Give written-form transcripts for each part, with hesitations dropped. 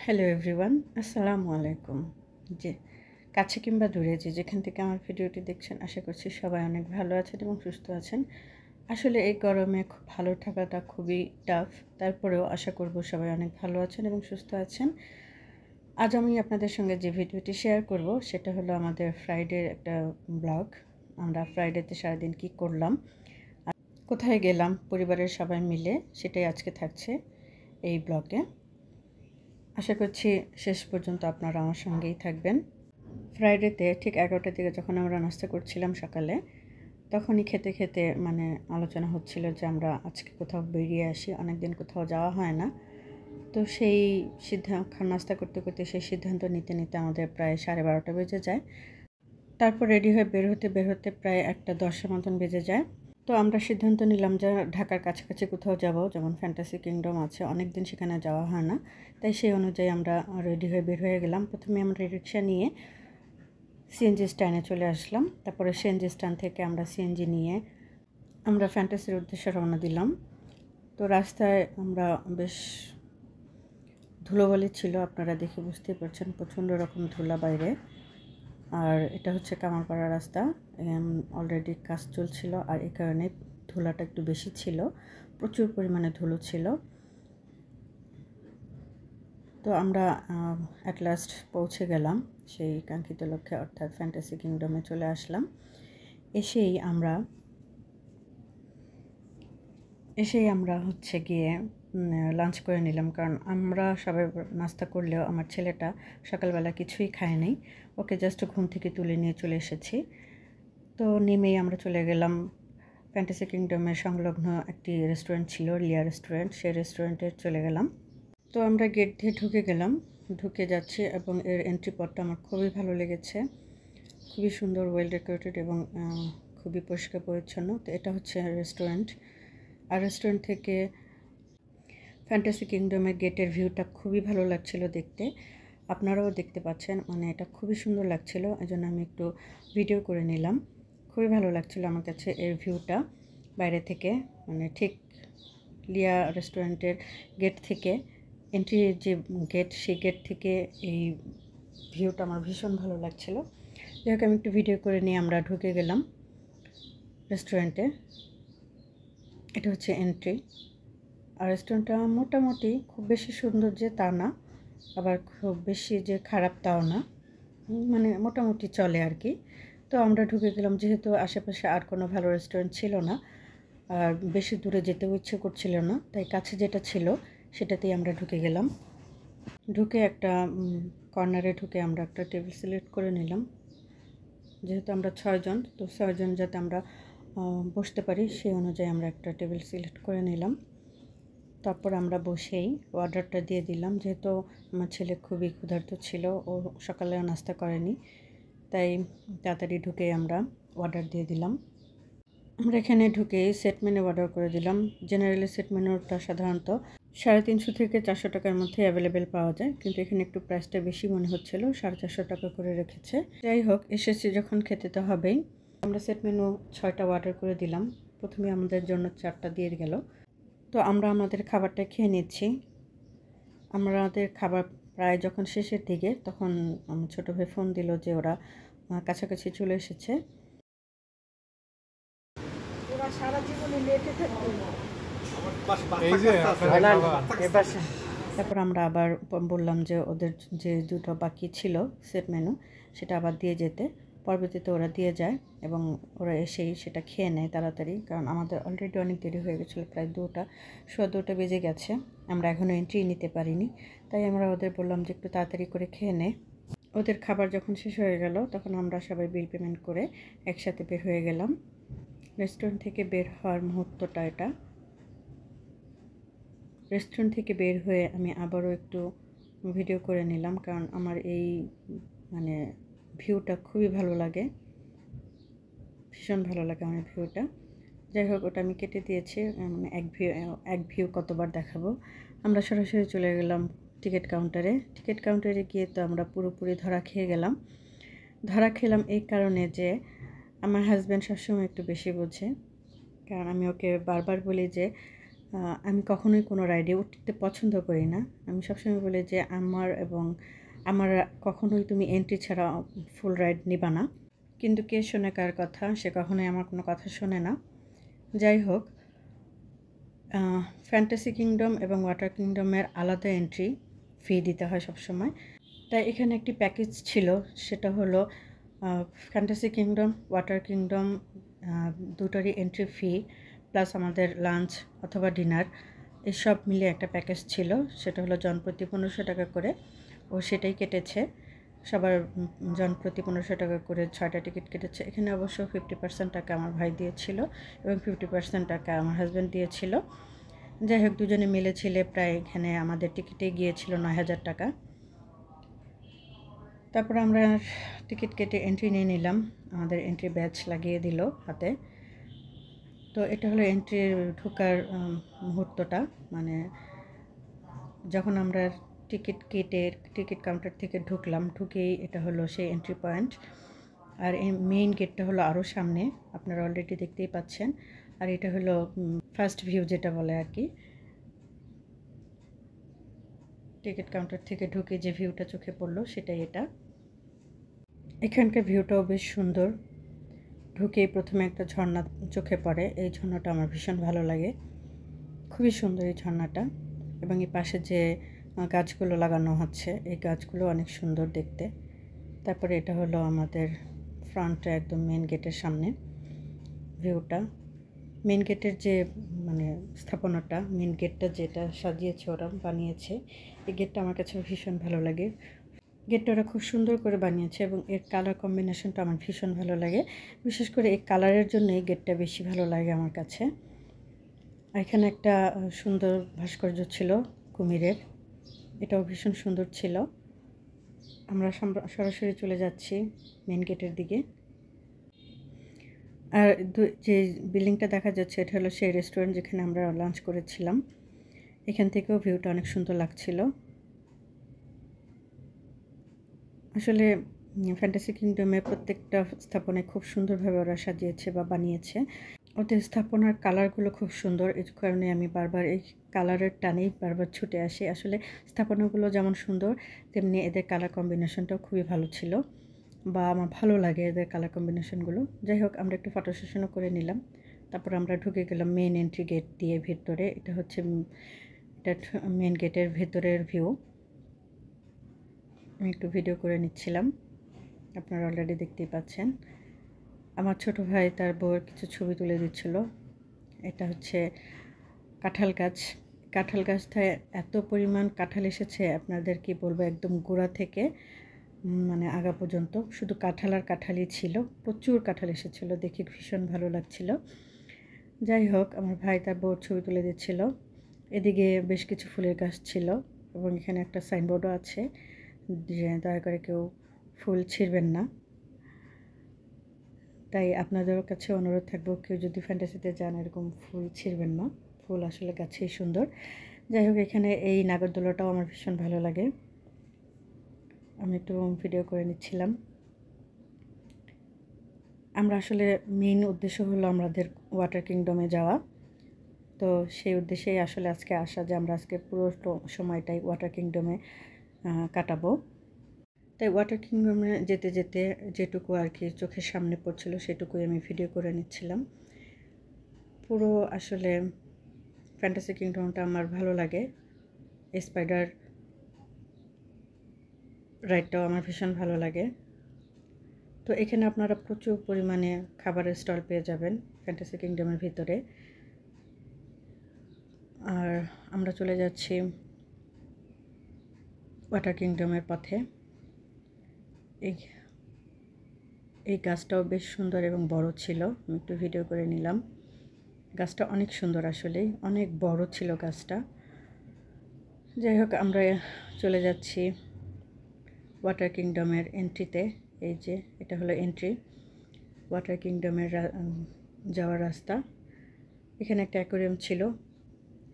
Hello everyone, আসসালামু আলাইকুম। যে কাছে কিংবা দূরে যেখান থেকে আমার ভিডিওটি দেখছেন, আশা করছি সবাই অনেক ভালো আছেন এবং সুস্থ আছেন। আসলে এই গরমে খুব ভালো থাকাটা খুবই টাফ, তারপরেও আশা করব সবাই অনেক ভালো আছেন এবং সুস্থ আছেন। আজ আমি আপনাদের সঙ্গে যে ভিডিওটি শেয়ার করব সেটা হলো আমাদের ফ্রাইডের একটা ব্লগ। আমরা ফ্রাইডেতে সারাদিন কী করলাম, কোথায় গেলাম পরিবারের সবাই মিলে, সেটাই আজকে থাকছে এই ব্লগে। আশা করছি শেষ পর্যন্ত আপনারা আমার সঙ্গেই থাকবেন। ফ্রাইডেতে ঠিক 11টার দিকে যখন আমরা নাস্তা করছিলাম সকালে, তখনই খেতে খেতে আলোচনা হচ্ছিল যে আমরা আজকে কোথাও বেরিয়ে আসি, অনেক দিন কোথাও যাওয়া হয় না। তো সেই নাস্তা করতে করতে সেই সিদ্ধান্ত নিতে নিতে আমাদের প্রায় 12:30 বেজে যায়। তারপর রেডি হয়ে বের হতে প্রায় 1:10 মতন বেজে যায়। তো আমরা সিদ্ধান্ত নিলাম যে ঢাকার কাছাকাছি কোথাও যাব, যেমন ফ্যান্টাসি কিংডম আছে, অনেক দিন সেখানে যাওয়া হয় না। তাই সেই অনুযায়ী আমরা রেডি হয়ে বের হয়ে গেলাম। প্রথমে আমরা রিক্সা নিয়ে সিএনজি স্ট্যান্ডে চলে আসলাম। তারপরে সিএনজি স্ট্যান্ড থেকে আমরা সিএনজি নিয়ে আমরা ফ্যান্টাসির উদ্দেশ্যে রওনা দিলাম। তো রাস্তায় আমরা বেশ ধুলোবালি ছিল, আপনারা দেখে বুঝতেই পারছেন, প্রচণ্ড রকম ধুলা বাইরে। আর এটা হচ্ছে কামারপাড়া রাস্তা, অলরেডি কাজ চলছিল, আর এই কারণে ধুলাটা একটু বেশি ছিল, প্রচুর পরিমাণে ধুলো ছিল। তো আমরা অ্যাট লাস্ট পৌঁছে গেলাম সেই কাঙ্ক্ষিত লক্ষ্যে, অর্থাৎ ফ্যান্টাসি কিংডমে চলে আসলাম। এসেই আমরা হচ্ছে গিয়ে লাঞ্চ করে নিলাম, কারণ আমরা সবাই নাস্তা করলেও আমার ছেলেটা সকালবেলা কিছুই খায় নাই, ওকে জাস্ট ঘুম থেকে তুলে নিয়ে চলে এসেছি। তো নেমেই আমরা চলে গেলাম ফ্যান্টাসি কিংডমের সংলগ্ন একটি রেস্টুরেন্ট ছিল, লিয়া রেস্টুরেন্ট, সেই রেস্টুরেন্টে চলে গেলাম। তো আমরা গেট দিয়ে ঢুকে যাচ্ছি, এবং এর এন্ট্রি পথটা আমার খুবই ভালো লেগেছে, খুবই সুন্দর, ওয়েল ডেকোরেটেড এবং খুবই পরিষ্কার পরিচ্ছন্ন। তো এটা হচ্ছে রেস্টুরেন্ট। আর রেস্টুরেন্ট থেকে ফ্যান্টাসি কিংডমের গেটের ভিউটা খুবই ভালো লাগছিল দেখতে, আপনারাও দেখতে পাচ্ছেন, এটা খুবই সুন্দর লাগছিল, এজন্য আমি একটু ভিডিও করে নিলাম। খুবই ভালো লাগছিল আমার কাছে এর ভিউটা বাইরে থেকে, ঠিক লিয়া রেস্টুরেন্টের গেট থেকে, এন্ট্রির যে গেট, সেই গেট থেকে এই ভিউটা আমার ভীষণ ভালো লাগছিল। যাই হোক, আমি একটু ভিডিও করে নিয়ে আমরা ঢুকে গেলাম রেস্টুরেন্টে। এটা হচ্ছে এন্ট্রি। আর রেস্টুরেন্টটা মোটামুটি খুব বেশি সুন্দর যে তা না, আবার খুব বেশি যে খারাপ তাও না, মোটামুটি চলে আর কি। তো আমরা ঢুকে গেলাম, যেহেতু আশেপাশে আর কোনো ভালো রেস্টুরেন্ট ছিল না, আর বেশি দূরে যেতেও ইচ্ছে করছিল না, তাই কাছে যেটা ছিল সেটাতেই আমরা ঢুকে গেলাম। ঢুকে একটা কর্নারে ঢুকে আমরা একটা টেবিল সিলেক্ট করে নিলাম। যেহেতু আমরা 6 জন, তো 6 জন যাতে আমরা বসতে পারি সেই অনুযায়ী আমরা একটা টেবিল সিলেক্ট করে নিলাম। তারপর আমরা বসেই অর্ডারটা দিয়ে দিলাম, যেহেতু আমার ছেলে খুবই ক্ষুধার্ত ছিল, ও সকালে নাস্তা করেনি, তাই তাড়াতাড়ি ঢুকে আমরা অর্ডার দিয়ে দিলাম। আমরা এখানে ঢুকে সেট মেনু অর্ডার করে দিলাম। জেনারেলি সেট মেনুটা সাধারণত 350 থেকে 400 টাকার মধ্যে অ্যাভেলেবেল পাওয়া যায়, কিন্তু এখানে একটু প্রাইসটা বেশি মনে হচ্ছিল, 450 টাকা করে রেখেছে। যাই হোক, এসেছি যখন খেতে তো হবেই। আমরা সেট মেনু 6টা অর্ডার করে দিলাম। প্রথমে আমাদের জন্য 4টা দিয়ে গেল। তো আমরা আমাদের খাবারটা খেয়ে নিচ্ছি। আমাদের খাবার প্রায় যখন শেষের দিকে, তখন আমার ছোটো ভাই ফোন দিল যে ওরা কাছাকাছি চলে এসেছে। তারপর আমরা আবার বললাম যে ওদের যে দুটো বাকি ছিল সেট মেনু, সেটা আবার দিয়ে যেতে। পরবর্তীতে ওরা দিয়ে যায় এবং ওরা এসেই সেটা খেয়ে নেয় তাড়াতাড়ি, কারণ আমাদের অলরেডি অনেক দেরি হয়ে গেছিলো, প্রায় 2টা বেজে গেছে, আমরা এখনও এন্ট্রি নিতে পারিনি। তাই আমরা ওদের বললাম যে একটু তাড়াতাড়ি করে খেয়ে নে। ওদের খাবার যখন শেষ হয়ে গেল, তখন আমরা সবাই বিল পেমেন্ট করে একসাথে বের হয়ে গেলাম। রেস্টুরেন্ট থেকে বের হওয়ার মুহূর্তটা এটা। রেস্টুরেন্ট থেকে বের হয়ে আমি আবারও একটু ভিডিও করে নিলাম, কারণ আমার এই ভিউটা খুবই ভালো লাগে, ভীষণ ভালো লাগে আমার ভিউটা। যাই হোক, ওটা আমি কেটে দিয়েছি, এক ভিউ কতবার দেখাবো। আমরা সরাসরি চলে গেলাম টিকিট কাউন্টারে গিয়ে তো আমরা পুরোপুরি ধরা খেলাম এই কারণে যে আমার হাজব্যান্ড সবসময় একটু বেশি বোঝে, কারণ আমি ওকে বারবার বলি যে আমি কখনোই কোনো রাইডে উঠতে পছন্দ করি না। আমি সবসময় বলি যে আমার কখনোই তুমি এন্ট্রি ছাড়া ফুল রাইড নিবা না। কিন্তু কে শোনে কার কথা, সে কখনোই আমার কোনো কথা শোনে না। যাই হোক, ফ্যান্টাসি কিংডম এবং ওয়াটার কিংডমের আলাদা এন্ট্রি ফি দিতে হয় সবসময়। তাই এখানে একটি প্যাকেজ ছিল, সেটা হলো ফ্যান্টাসি কিংডম, ওয়াটার কিংডম দুটোরই এন্ট্রি ফি প্লাস আমাদের লাঞ্চ অথবা ডিনার এসব মিলে একটা প্যাকেজ ছিল। সেটা হলো জনপ্রতি 1500 টাকা করে, ও সেটাই কেটেছে। সবার জনপ্রতি 1500 টাকা করে 6টা টিকিট কেটেছে। এখানে অবশ্য 50% টাকা আমার ভাই দিয়েছিল এবং 50% টাকা আমার হাজব্যান্ড দিয়েছিল। যাই হোক, দুজনে মিলে ছিলে প্রায় এখানে আমাদের টিকিটে গিয়েছিল 9000 টাকা। তারপর আমরা টিকিট কেটে এন্ট্রি নিয়ে নিলাম, আমাদের এন্ট্রি ব্যাচ লাগিয়ে দিল হাতে। তো এটা হলো এন্ট্রির ঢোকার মুহূর্তটা, মানে যখন আমরা টিকিট কেটে টিকিট কাউন্টার থেকে ঢুকেই এটা হলো সেই এন্ট্রি পয়েন্ট। আর এই মেইন গেটটা হলো আরও সামনে, আপনারা অলরেডি দেখতেই পাচ্ছেন। আর এটা হলো ফার্স্ট ভিউ যেটা বলে আর কি। টিকিট কাউন্টার থেকে ঢুকে যে ভিউটা চোখে পড়লো সেটাই এটা। এখানকার ভিউটাও বেশ সুন্দর। ঢুকেই প্রথমে একটা ঝর্ণা চোখে পড়ে, এই ঝর্ণাটা আমার ভীষণ ভালো লাগে, খুবই সুন্দর এই ঝর্ণাটা। এবং এই পাশে যে গাছগুলো লাগানো হচ্ছে, এই গাছগুলো অনেক সুন্দর দেখতে। তারপরে এটা হলো আমাদের ফ্রন্টে একদম মেন গেটের সামনে ভিউটা। মেন গেটের যে মানে স্থাপনাটা, মেন গেটটা যেটা সাজিয়েছে ওরা বানিয়েছে, এই গেটটা আমার কাছে ভীষণ ভালো লাগে। গেটটা ওরা খুব সুন্দর করে বানিয়েছে এবং এর কালার কম্বিনেশনটা আমার ভীষণ ভালো লাগে। বিশেষ করে এই কালারের জন্য এই গেটটা বেশি ভালো লাগে আমার কাছে। এখানে একটা সুন্দর ভাস্কর্য ছিল কুমিরের, এটাও ভীষণ সুন্দর ছিল। আমরা সরাসরি চলে যাচ্ছি মেন গেটের দিকে। আর যে বিল্ডিংটা দেখা যাচ্ছে এটা হলো সেই রেস্টুরেন্ট যেখানে আমরা লাঞ্চ করেছিলাম। এখান থেকেও ভিউটা অনেক সুন্দর লাগছিল। আসলে ফ্যান্টাসি কিংডমে প্রত্যেকটা স্থাপনায় খুব সুন্দরভাবে ওরা সাজিয়েছে বা বানিয়েছে। ওদের স্থাপনার কালারগুলো খুব সুন্দর, এই কারণে আমি বারবার এই কালারের টানেই বারবার ছুটে আসি। আসলে স্থাপনাগুলো যেমন সুন্দর, তেমনি এদের কালার কম্বিনেশনটাও খুবই ভালো ছিল, বা আমার ভালো লাগে এদের কালার কম্বিনেশনগুলো। যাই হোক, আমরা একটু ফটো সেশনও করে নিলাম। তারপর আমরা ঢুকে গেলাম মেন এন্ট্রি গেট দিয়ে ভেতরে। এটা হচ্ছে মেন গেটের ভেতরের ভিউ। আমি একটু ভিডিও করে নিচ্ছিলাম, আপনারা অলরেডি দেখতেই পাচ্ছেন। আমার ছোট ভাই তার বউয়ের কিছু ছবি তুলে দিচ্ছিল। এটা হচ্ছে কাঁঠাল গাছ। কাঁঠাল গাছটায় এত পরিমাণ কাঁঠাল এসেছে, আপনাদের কি বলবো, একদম গোড়া থেকে মানে আগা পর্যন্ত শুধু কাঁঠাল আর কাঁঠালই ছিল। প্রচুর কাঁঠাল এসেছিল, দেখে ভীষণ ভালো লাগছিল। যাই হোক, আমার ভাই তার বউর ছবি তুলে দিচ্ছিল। এদিকে বেশ কিছু ফুলের গাছ ছিল এবং এখানে একটা সাইনবোর্ডও আছে যে দয়া করে কেউ ফুল ছিঁড়বেন না। তাই আপনাদের কাছে অনুরোধ থাকবো, কেউ যদি ফ্যান্টাসিতে যান এরকম ফুল ছিঁড়বেন না, ফুল আসলে গাছেই সুন্দর। যাই হোক, এখানে এই নাগরদোলাটাও আমার ভীষণ ভালো লাগে, আমি একটু ভিডিও করে নিচ্ছিলাম। আমরা আসলে মেইন উদ্দেশ্য হলো আমাদের ওয়াটার কিংডমে যাওয়া, তো সেই উদ্দেশ্যেই আসলে আজকে আসা, যে আমরা আজকে পুরো সময়টাই ওয়াটার কিংডমে কাটাবো। তাই ওয়াটার কিংডমে যেতে যেতে যেটুকু আর কি চোখের সামনে পড়ছিল সেটুকুই আমি ভিডিও করে নিচ্ছিলাম। পুরো আসলে ফ্যান্টাসি কিংডমটা আমার ভালো লাগে। স্পাইডার রাইডটাও আমার ভীষণ ভালো লাগে। তো এখানে আপনারা প্রচুর পরিমাণে খাবারের স্টল পেয়ে যাবেন ফ্যান্টাসি কিংডমের ভিতরে। আর আমরা চলে যাচ্ছি ওয়াটার কিংডমের পথে। এই গাছটাও বেশ সুন্দর এবং বড় ছিল, আমি একটু ভিডিও করে নিলাম। গাছটা অনেক সুন্দর, আসলেই অনেক বড় ছিল গাছটা। যাই হোক, আমরা চলে যাচ্ছি ওয়াটার কিংডমের এন্ট্রিতে। এই যে এটা হলো এন্ট্রি, ওয়াটার কিংডমের যাওয়ার রাস্তা। এখানে একটা অ্যাকোয়ারিয়াম ছিল,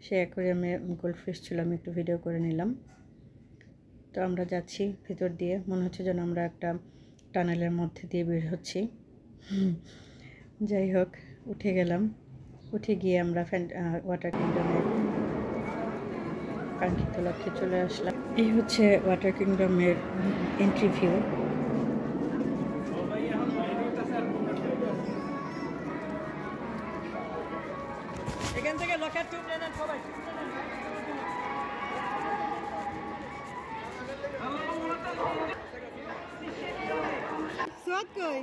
সেই অ্যাকোয়ারিয়ামে গোল্ডফিশ ছিল, আমি একটু ভিডিও করে নিলাম। তো আমরা যাচ্ছি ভিতর দিয়ে, মনে হচ্ছে যেন আমরা একটা টানেলের মধ্যে দিয়ে বের হচ্ছি। যাই হোক, উঠে গেলাম উঠে গিয়ে আমরা ওয়াটার কিংডমের কাঙ্ক্ষিত লক্ষ্যে চলে আসলাম। এই হচ্ছে ওয়াটার কিংডমের এন্ট্রি ভিউ। এখান থেকে লকার টিউব নেন সবাই। সোয়াদ কই?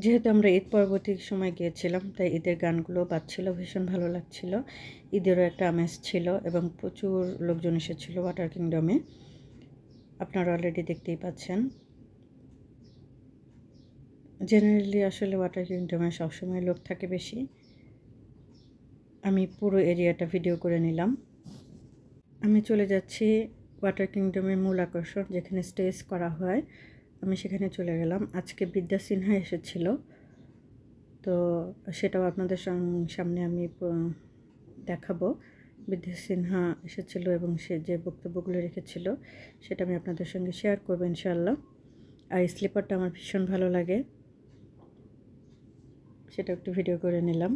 যেহেতু আমরা ঈদ পরবর্তী সময় গিয়েছিলাম, তাই ঈদের গানগুলো বাজছিল, ভীষণ ভালো লাগছিল। ঈদেরও একটা আমেজ ছিল এবং প্রচুর লোকজন এসেছিল ওয়াটার কিংডমে। আপনারা অলরেডি দেখতেই পাচ্ছেন। জেনারেলি আসলে ওয়াটার কিংডমে সবসময় লোক থাকে বেশি। আমি পুরো এরিয়াটা ভিডিও করে নিলাম। আমি চলে যাচ্ছি ওয়াটার কিংডমের মূল আকর্ষণ, যেখানে স্টেজ করা হয়। আমি সেখানে চলে গেলাম। আজকে বিদ্যা সিনহা এসেছিল, তো সেটাও আপনাদের সামনে আমি দেখাবো। বিদ্যা সিনহা এসেছিল এবং সে যে বক্তব্যগুলো রেখেছিল সেটা আমি আপনাদের সঙ্গে শেয়ার করবো ইনশাআল্লাহ। আর এই স্লিপারটা আমার ভীষণ ভালো লাগে, সেটা একটু ভিডিও করে নিলাম।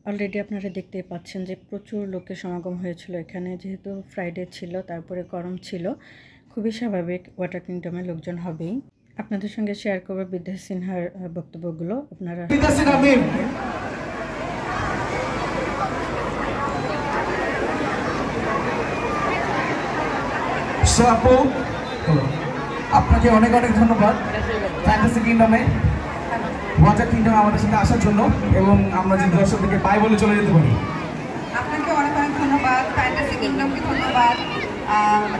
অলরেডি আপনারা দেখতেই পাচ্ছেন যে প্রচুর লোকের সমাগম হয়েছিল এখানে। যেহেতু ফ্রাইডে ছিল, তারপরে গরম ছিল, খুবই স্বাভাবিক ওয়াটার কিংডমে লোকজন হবেই। আপনাদের সঙ্গে শেয়ার করবো বিদ্যা সিনহার বক্তব্যগুলো। আপনারা আপনাকে অনেক অনেক ধন্যবাদ ফ্যান্টাসি কিংডমে ওয়াটার কিংডমে আমাদের সাথে আসার জন্য, এবং আমরা যে দর্শকদেরকে পাই বলে চলে যেতে পারি। আপনাকে অনেক অনেক ধন্যবাদ, ফ্যান্টাসি কিংডমকে ধন্যবাদ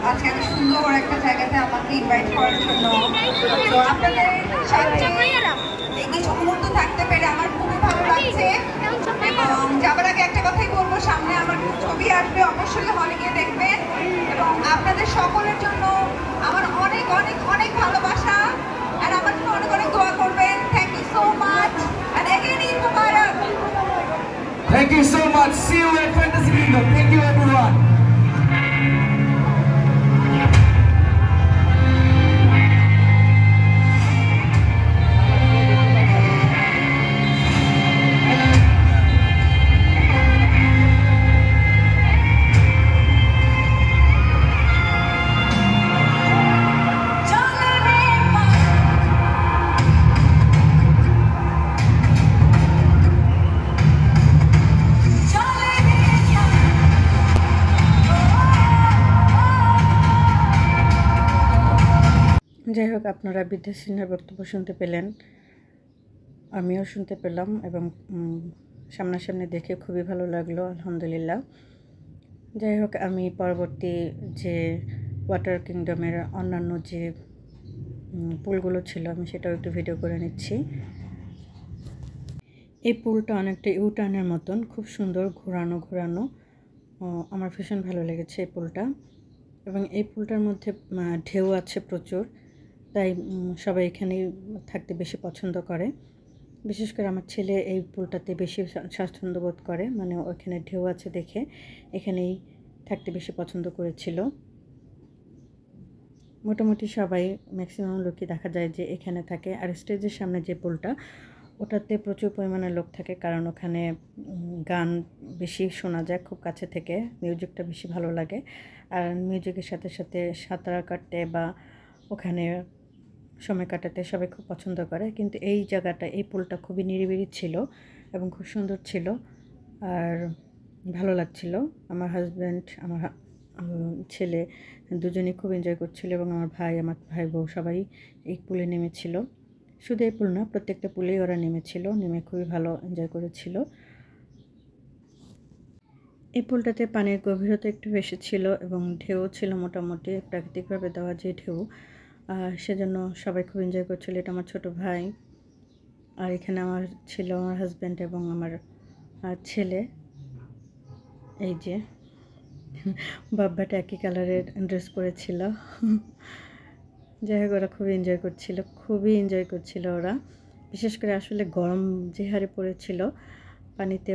আজকে এত সুন্দর একটা জায়গাতে আমাকে ইনভাইট করার জন্য। তো আপনাদের সাথে এই কিছু মুহূর্ত থাকতে পেরে আমার খুবই ভালো লাগছে। এবং যাবার আগে একটা কথাই বলবো, সামনে আমার ছবি আসবে, অবশ্যই হলে গিয়ে দেখবেন। এবং আপনাদের সকলের জন্য আমার অনেক অনেক অনেক ভালোবাসা, আর আমার জন্য অনেক অনেক দোয়া করবেন। Thank you so much, and again Eid Mubarak. Thank you so much. See you at Fantasy Kingdom. Thank you everyone. যাই হোক, আপনারা বিদ্যা সিনহার বক্তব্য শুনতে পেলেন, আমিও শুনতে পেলাম এবং সামনাসামনি দেখে খুবই ভালো লাগলো, আলহামদুলিল্লাহ। যাই হোক, আমি পরবর্তী যে ওয়াটার কিংডমের অন্যান্য যে পুলগুলো ছিল আমি সেটাও একটু ভিডিও করে নিচ্ছি। এই পুলটা অনেকটা ইউটার্নের মতন, খুব সুন্দর, ঘোরানো ঘোরানো। আমার ভীষণ ভালো লেগেছে এই পুলটা। এবং এই পুলটার মধ্যে ঢেউ আছে প্রচুর, তাই সবাই এখানেই থাকতে বেশি পছন্দ করে। বিশেষ করে আমার ছেলে এই পুলটাতে বেশি স্বাচ্ছন্দ্য বোধ করে, মানে ওখানে ঢেউ আছে দেখে এখানেই থাকতে বেশি পছন্দ করেছিল। মোটামুটি সবাই, ম্যাক্সিমাম লোকই দেখা যায় যে এখানে থাকে। আর স্টেজের সামনে যে পুলটা, ওটাতে প্রচুর পরিমাণে লোক থাকে, কারণ ওখানে গান বেশি শোনা যায় খুব কাছে থেকে, মিউজিকটা বেশি ভালো লাগে। আর মিউজিকের সাথে সাথে সাঁতার কাটতে বা ওখানে সময় কাটাতে সবাই খুব পছন্দ করে। কিন্তু এই জায়গাটা, এই পুলটা খুবই নিরিবিলি ছিল এবং খুব সুন্দর ছিল আর ভালো লাগছিল। আমার হাজব্যান্ড, আমার ছেলে দুজনেই খুব এনজয় করছিল এবং আমার ভাই বউ সবাই এই পুলে নেমেছিল। শুধু এই পুল না, প্রত্যেকটা পুলেই ওরা নেমেছিল, নেমে খুবই ভালো এনজয় করেছিল। এই পুলটাতে পানির গভীরতা একটু বেশি ছিল এবং ঢেউ ছিল মোটামুটি প্রাকৃতিকভাবে দেওয়া যে ঢেউ, সেজন্য সবাই খুব এনজয় করছিল। এটা আমার ছোট ভাই, আর এখানে আমার ছিল আমার হাজব্যান্ড এবং আমার ছেলে। এই যে বাব্বাটা একই কালারের ড্রেস পরেছিল। যাই হোক, ওরা খুবই এনজয় করছিল ওরা। বিশেষ করে আসলে গরম যে হারে পড়েছিল, পানিতে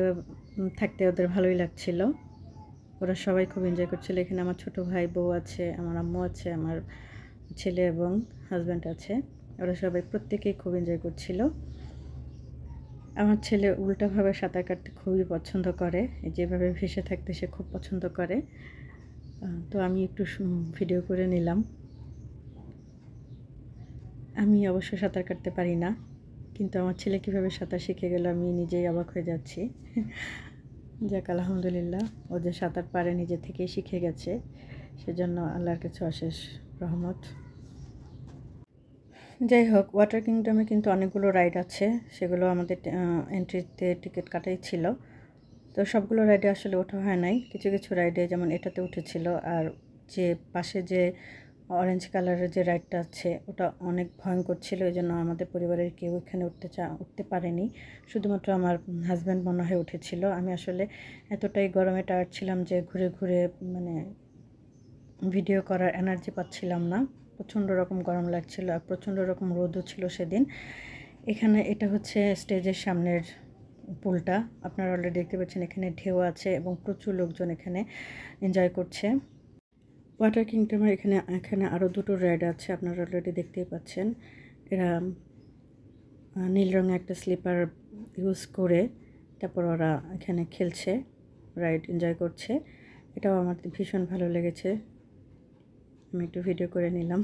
থাকতে ওদের ভালোই লাগছিল। ওরা সবাই খুব এনজয় করছিল। এখানে আমার ছোট ভাই, বউ আছে, আমার আম্মু আছে, আমার ছেলে এবং হাজব্যান্ড আছে। ওরা সবাই প্রত্যেকেই খুব এনজয় করছিল। আমার ছেলে উল্টাভাবে সাঁতার কাটতে খুবই পছন্দ করে, যেভাবে ভেসে থাকতে সে খুব পছন্দ করে। তো আমি একটু ভিডিও করে নিলাম। আমি অবশ্য সাঁতার কাটতে পারি না, কিন্তু আমার ছেলে কীভাবে সাঁতার শিখে গেল আমি নিজেই অবাক হয়ে যাচ্ছি। যাক, আলহামদুলিল্লাহ, ও যে সাঁতার পারে নিজে থেকেই শিখে গেছে, সেজন্য আল্লাহর কাছে অশেষ রহমত। যাই হোক, ওয়াটার কিংডমে কিন্তু অনেকগুলো রাইড আছে, সেগুলো আমাদের এন্ট্রিতে টিকিট কাটাই ছিল। তো সবগুলো রাইডে আসলে ওঠা হয় নাই। কিছু কিছু রাইডে, যেমন এটাতে উঠেছিল, আর যে পাশে যে অরেঞ্জ কালারের যে রাইডটা আছে ওটা অনেক ভয়ঙ্কর ছিল, এই জন্য আমাদের পরিবারের কেউ এখানে উঠতে পারেনি। শুধুমাত্র আমার হাজব্যান্ড মনে হয় উঠেছিল। আমি আসলে এতটাই গরমে টায়ার্ড ছিলাম যে ঘুরে ঘুরে মানে ভিডিও করার এনার্জি পাচ্ছিলাম না। প্রচণ্ড রকম গরম লাগছিল আর প্রচণ্ড রকম রোদও ছিল সেদিন। এখানে এটা হচ্ছে স্টেজের সামনের পুলটা, আপনারা অলরেডি দেখতে পাচ্ছেন। এখানে ঢেউ আছে এবং প্রচুর লোকজন এখানে এনজয় করছে। ওয়াটার কিংডমের এখানে আরও দুটো রাইড আছে, আপনারা অলরেডি দেখতেই পাচ্ছেন। এরা নীল রঙের একটা স্লিপার ইউজ করে তারপর ওরা এখানে খেলছে, রাইড এনজয় করছে। এটাও আমার ভীষণ ভালো লেগেছে, আমি একটু ভিডিও করে নিলাম।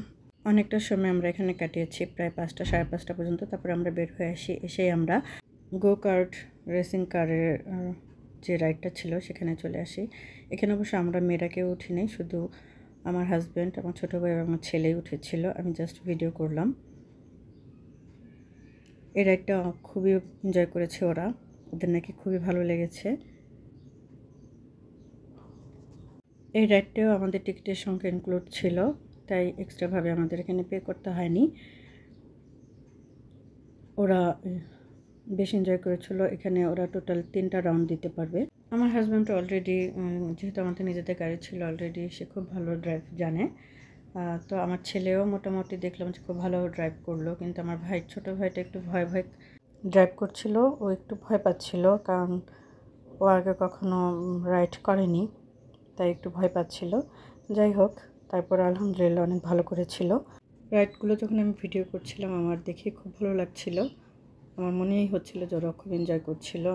অনেকটা সময় আমরা এখানে কাটিয়েছি, প্রায় 5টা সাড়ে 5টা পর্যন্ত। তারপর আমরা বের হয়ে এসে আমরা গো কার্ট রেসিং কারের যে রাইডটা ছিল সেখানে চলে আসি। এখানে অবশ্য আমরা মেয়েরা কেউ উঠিনি, শুধু আমার হাজব্যান্ড, আমার ছোটো ভাই এবং আমার ছেলেই উঠেছিল। আমি জাস্ট ভিডিও করলাম। এই রাইডটা খুবই এনজয় করেছে ওরা, ওদের নাকি খুবই ভালো লেগেছে। এই রাইডটাও আমাদের টিকিটের সঙ্গে ইনক্লুড ছিল, তাই এক্সট্রাভাবে আমাদের এখানে পে করতে হয়নি। ওরা বেশ এনজয় করেছিল। এখানে ওরা টোটাল 3টা রাউন্ড দিতে পারবে। আমার হাজব্যান্ড অলরেডি, যেহেতু আমাদের নিজেদের গাড়ি ছিল অলরেডি, সে খুব ভালো ড্রাইভ জানে। তো আমার ছেলেও মোটামুটি দেখলাম যে খুব ভালো ড্রাইভ করলো, কিন্তু আমার ছোটো ভাইটা একটু ভয় ড্রাইভ করছিল। ও একটু ভয় পাচ্ছিল, কারণ ও আগে কখনো রাইড করেনি, তাই একটু ভয় পাচ্ছিল। যাই হোক, তারপর আলহামদুলিল্লাহ অনেক ভালো করেছিল। রাইডগুলো যখন আমি ভিডিও করছিলাম আমার দেখে খুব ভালো লাগছিল, আমার মনেই হচ্ছিল যে ওরা খুব এনজয় করছিল।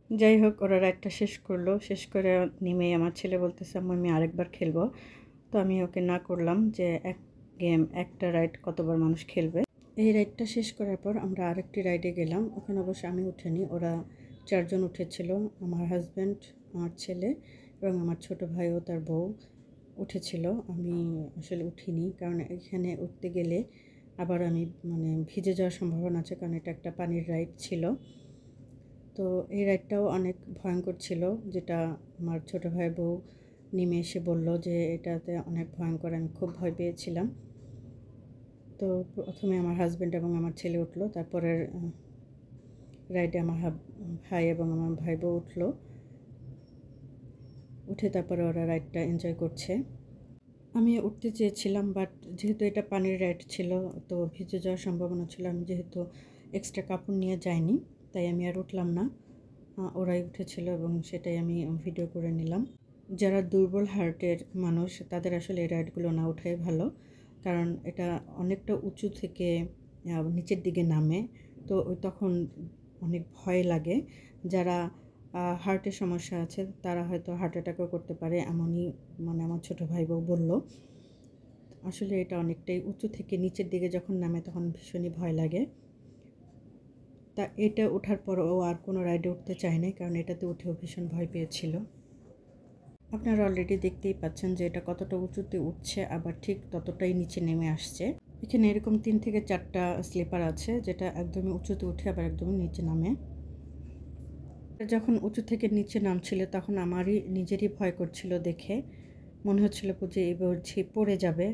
যাই হোক, ওরা রাইডটা শেষ করলো। শেষ করে নেমে আমার ছেলে বলতেছে, আম্মু আমি আরেকবার খেলবো। তো আমি ওকে না করলাম যে একটা রাইড কতবার মানুষ খেলবে। এই রাইডটা শেষ করার পর আমরা আরেকটি রাইডে গেলাম। ওখানে অবশ্য আমি উঠিনি, ওরা 4 জন উঠেছিল। আমার হাজব্যান্ড, আমার ছেলে এবং আমার ছোট ভাই ও তার বউ উঠেছিল। আমি আসলে উঠিনি, কারণ এখানে উঠতে গেলে আবার আমি ভিজে যাওয়ার সম্ভাবনা আছে, কারণ এটা একটা পানির রাইড ছিল। তো এই রাইডটাও অনেক ভয়ঙ্কর ছিল, যেটা আমার ছোটো ভাই বউ নেমে এসে বলল যে এটাতে অনেক ভয়ঙ্কর, আমি খুব ভয় পেয়েছিলাম। তো প্রথমে আমার হাজব্যান্ড এবং আমার ছেলে উঠলো, তারপরের রাইডে আমার ভাই এবং আমার ভাই বউ উঠলো। উঠে তারপরে ওরা রাইডটা এনজয় করছে। আমি উঠতে চেয়েছিলাম, বাট যেহেতু এটা পানির রাইড ছিল তো ভিজে যাওয়ার সম্ভাবনা ছিল। আমি যেহেতু এক্সট্রা কাপড় নিয়ে যাইনি, তাই আমি আর উঠলাম না। ওরাই উঠেছিল এবং সেটাই আমি ভিডিও করে নিলাম। যারা দুর্বল হার্টের মানুষ তাদের আসলে এই রাইডগুলো না ওঠাই ভালো, কারণ এটা অনেকটা উঁচু থেকে নিচের দিকে নামে, তো তখন অনেক ভয় লাগে। যারা হার্টের সমস্যা আছে তারা হয়তো হার্ট অ্যাটাকও করতে পারে, এমনই আমার ছোটো ভাই বউ বলল। আসলে এটা অনেকটাই উঁচু থেকে নিচের দিকে যখন নামে তখন ভীষণই ভয় লাগে। তা এটা ওঠার পর ও আর কোনো রাইডে উঠতে চায় নাই, কারণ এটাতে উঠেও ভীষণ ভয় পেয়েছিল। আপনারা অলরেডি দেখতেই পাচ্ছেন যে এটা কতটা উঁচুতে উঠছে, আবার ঠিক ততটাই নিচে নেমে আসছে। এখানে এরকম 3 থেকে 4টা স্লিপার আছে, যেটা একদমই উঁচুতে উঠে আবার একদমই নিচে নামে। যখন উঁচু থেকে নিচে নামছিল তখন আমারই নিজেরই ভয় করছিল, দেখে মনে হচ্ছিল যে এবার পড়ে যাবে।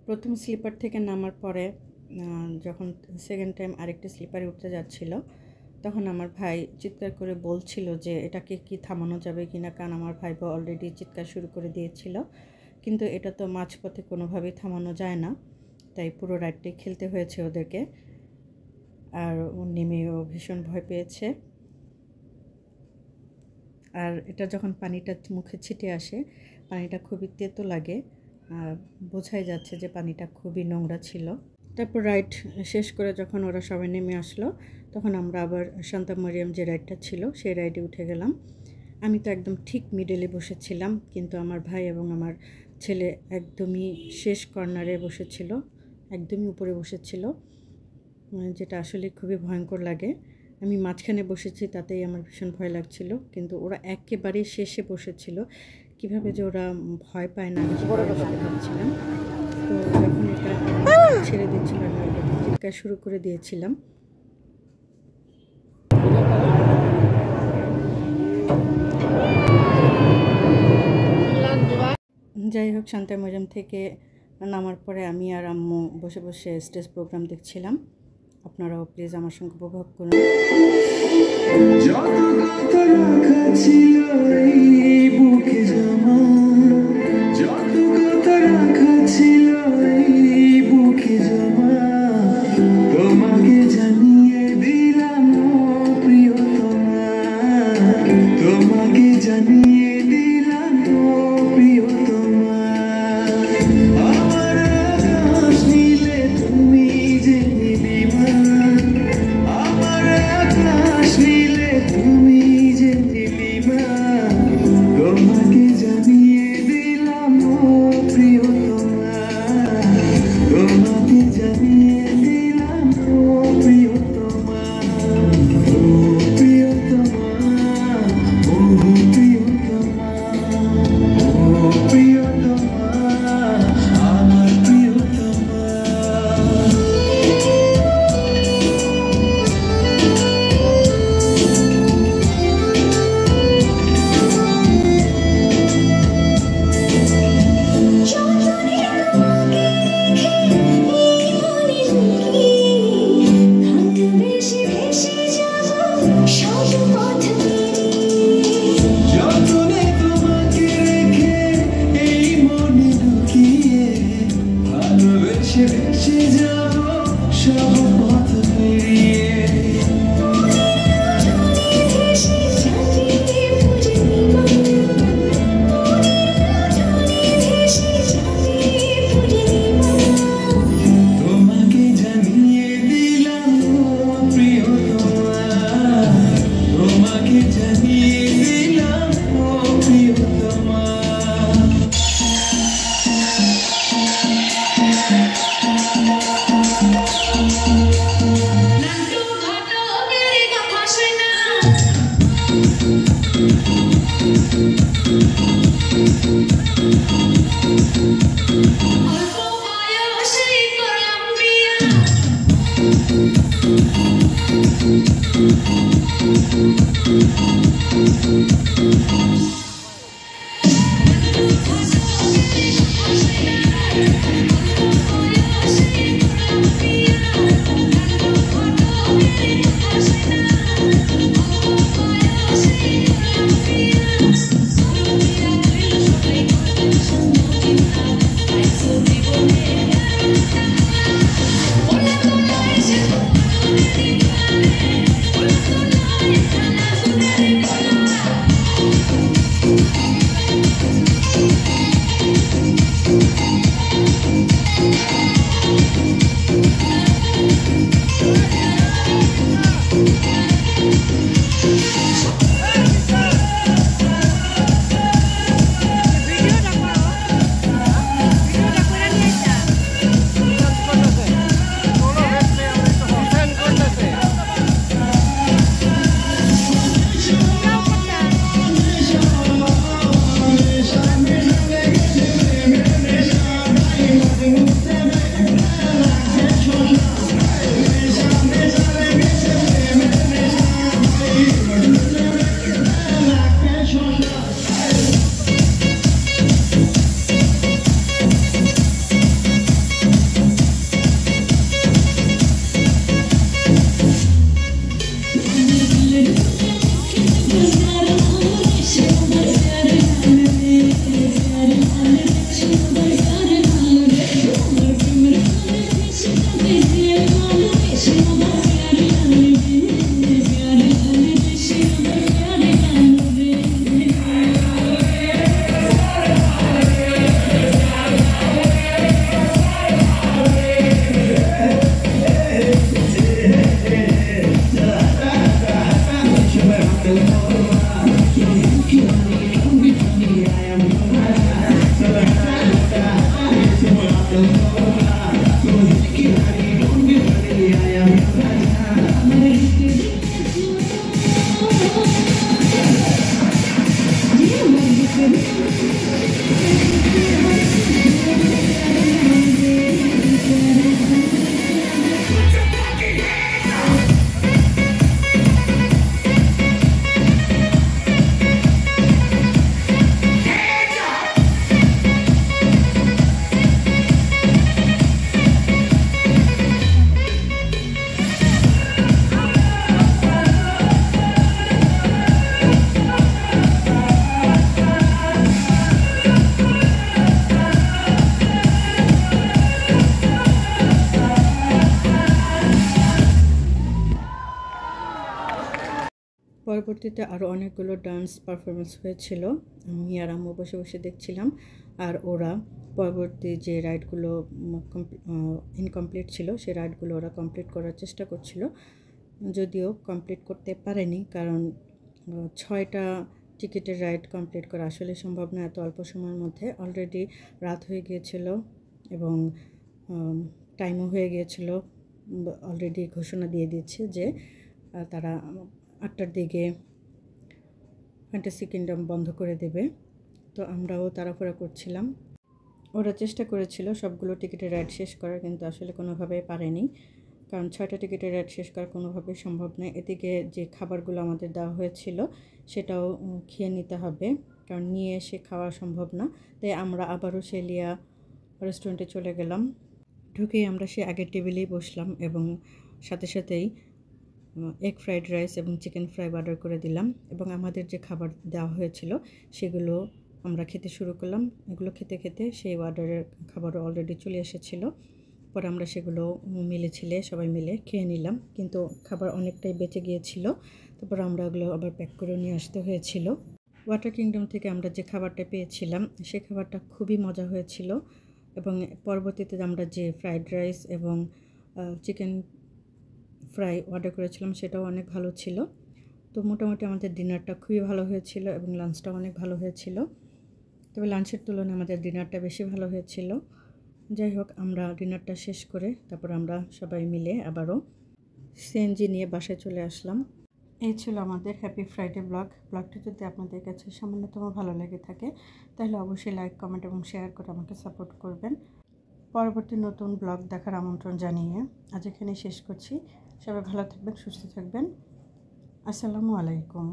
প্রথম স্লিপার থেকে নামার পরে যখন সেকেন্ড টাইম আরেকটা স্লিপারে উঠতে যাচ্ছিল তখন আমার ভাই চিৎকার করে বলছিল যে এটাকে কি থামানো যাবে কিনা, কারণ আমার ভাই অলরেডি চিৎকার শুরু করে দিয়েছিল। কিন্তু এটা তো মাঝপথে কোনোভাবেই থামানো যায় না, তাই পুরো রাইডটাই খেলতে হয়েছে ওদেরকে। আর ও নেমেও ভীষণ ভয় পেয়েছে। আর এটা যখন পানিটা মুখে ছিটে আসে, পানিটা খুবই তেতো লাগে, বোঝাই যাচ্ছে যে পানিটা খুবই নোংরা ছিল। তারপর রাইড শেষ করে যখন ওরা সবাই নেমে আসলো তখন আমরা আবার শান্তা মরিয়ম যে রাইডটা ছিল সেই রাইডে উঠে গেলাম। আমি তো একদম ঠিক মিডলে বসেছিলাম, কিন্তু আমার ভাই এবং আমার ছেলে একদমই শেষ কর্নারে বসেছিল, একদমই উপরে বসেছিল, যেটা আসলে খুবই ভয়ঙ্কর লাগে। আমি মাঝখানে বসেছি, তাতেই আমার ভীষণ ভয় লাগছিল, কিন্তু ওরা একেবারে শেষে বসেছিল। কিভাবে যে ওরা ভয় পায় না ভাবছিলাম। তো যখন এটা ছেড়ে দিচ্ছিল আমি চিৎকার শুরু করে দিয়েছিলাম। যাই হোক, শান্তা মরিয়ম থেকে নামার পরে আমি আর আম্মু বসে বসে স্টেজ প্রোগ্রাম দেখছিলাম। আপনারাও প্লিজ আমার সঙ্গে উপভোগ করুন। তোমাকে জানিয়ে দিলাম প্রিয়তমা, তোমাকে জানিয়ে দিলাম প্রিয়তমা, আমার আকাশ নীলে তুমি যে নীলিমা, আমার আকাশ নীলে তুমি যে নীলিমা, তোমাকে জানিয়ে দিলাম প্রিয়তমা, তোমাকে জানিয়ে দিলাম প্রিয়তমা, প্রিয়তমা, প্রিয়তমা। পরবর্তীতে আরও অনেকগুলো ডান্স পারফরমেন্স হয়েছিল, আমি আর আম্মু বসে বসে দেখছিলাম। আর ওরা পরবর্তী যে রাইডগুলো ইনকমপ্লিট ছিল সেই রাইডগুলো ওরা কমপ্লিট করার চেষ্টা করছিল, যদিও কমপ্লিট করতে পারেনি, কারণ 6টা টিকিটের রাইড কমপ্লিট করা আসলে সম্ভব না এত অল্প সময়ের মধ্যে। অলরেডি রাত হয়ে গিয়েছিল এবং টাইমও হয়ে গিয়েছিল, অলরেডি ঘোষণা দিয়ে দিচ্ছে যে তারা 8টার দিকে ফ্যান্টাসি কিংডম বন্ধ করে দেবে। তো আমরাও তাড়াহুড়া করছিলাম। ওরা চেষ্টা করেছিল সবগুলো টিকিটের রাইড শেষ করার, কিন্তু আসলে কোনোভাবেই পারেনি, কারণ 6টা টিকিটের রাইড শেষ করা কোনোভাবেই সম্ভব নয়। এদিকে যে খাবারগুলো আমাদের দেওয়া হয়েছিল সেটাও খেয়ে নিতে হবে, কারণ নিয়ে এসে খাওয়া সম্ভব না। তাই আমরা আবারও সেলিয়া রেস্টুরেন্টে চলে গেলাম। ঢুকেই আমরা সে আগের টেবিলেই বসলাম এবং সাথে সাথেই এগ ফ্রাইড রাইস এবং চিকেন ফ্রাই অর্ডার করে দিলাম, এবং আমাদের যে খাবার দেওয়া হয়েছিল সেগুলো আমরা খেতে শুরু করলাম। এগুলো খেতে খেতে সেই অর্ডারের খাবারও অলরেডি চলে এসেছিলো। পরে আমরা সেগুলো মিলে সবাই মিলে খেয়ে নিলাম, কিন্তু খাবার অনেকটাই বেঁচে গিয়েছিল। তারপর আমরা ওগুলো আবার প্যাক করে নিয়ে আসতে হয়েছিল। ওয়াটার কিংডম থেকে আমরা যে খাবারটা পেয়েছিলাম সেই খাবারটা খুবই মজা হয়েছিল, এবং পরবর্তীতে আমরা যে ফ্রাইড রাইস এবং চিকেন ফ্রাই অর্ডার করেছিলাম সেটাও অনেক ভালো ছিল। তো মোটামুটি আমাদের ডিনারটা খুবই ভালো হয়েছিল এবং লাঞ্চটাও অনেক ভালো হয়েছিল, তবে লাঞ্চের তুলনায় আমাদের ডিনারটা বেশি ভালো হয়েছিল। যাই হোক, আমরা ডিনারটা শেষ করে তারপর আমরা সবাই মিলে আবারও সিএনজি নিয়ে বাসায় চলে আসলাম। এই ছিল আমাদের হ্যাপি ফ্রাইডে ব্লগটি যদি আপনাদের কাছে সামান্যতম ভালো লেগে থাকে তাহলে অবশ্যই লাইক, কমেন্ট এবং শেয়ার করে আমাকে সাপোর্ট করবেন। পরবর্তী নতুন ব্লগ দেখার আমন্ত্রণ জানিয়ে আজ এখানে শেষ করছি। সবাই ভালো থাকবেন, সুস্থ থাকবেন। আসসালামু আলাইকুম।